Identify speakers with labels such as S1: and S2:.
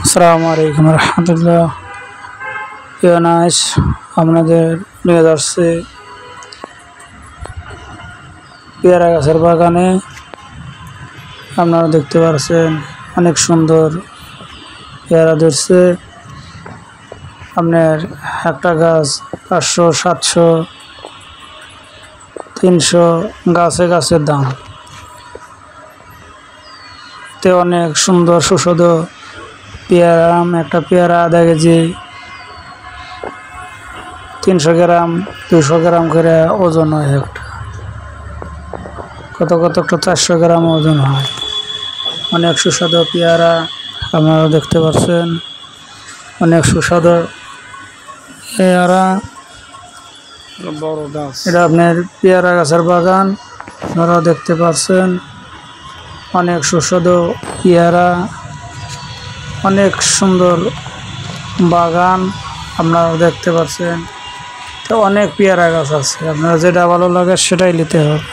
S1: আসসালামু আলাইকুম রহমতুল্লাহ। নাইস আপনাদের নিয়ে যাচ্ছে পেয়ারা গাছের বাগানে। আপনারা দেখতে পাচ্ছেন অনেক সুন্দর পেয়ারা ধরছে। আপনার একটা গাছ 500, 700, 300 গাছে গাছের দাম। তে অনেক সুন্দর সুস্বাদু পেয়ারা। একটা পেয়ারা আধা কেজি, 300 গ্রাম, 200 গ্রাম করে ওজন হয়। একটা কত একটা 400 গ্রাম ওজন হয়। অনেক সুস্বাদু পেয়ারা আপনারা দেখতে পাচ্ছেন। অনেক সুস্বাদু পেয়ারা।
S2: বড় গাছ,
S1: এটা আপনার পেয়ারা গাছের বাগান। আপনারা দেখতে পাচ্ছেন অনেক সুস্বাদু পেয়ারা, অনেক সুন্দর বাগান আপনারা দেখতে পাচ্ছেন। তো অনেক পেয়ারা গাছ আছে, আপনারা যেটা ভালো লাগে সেটাই নিতে হবে।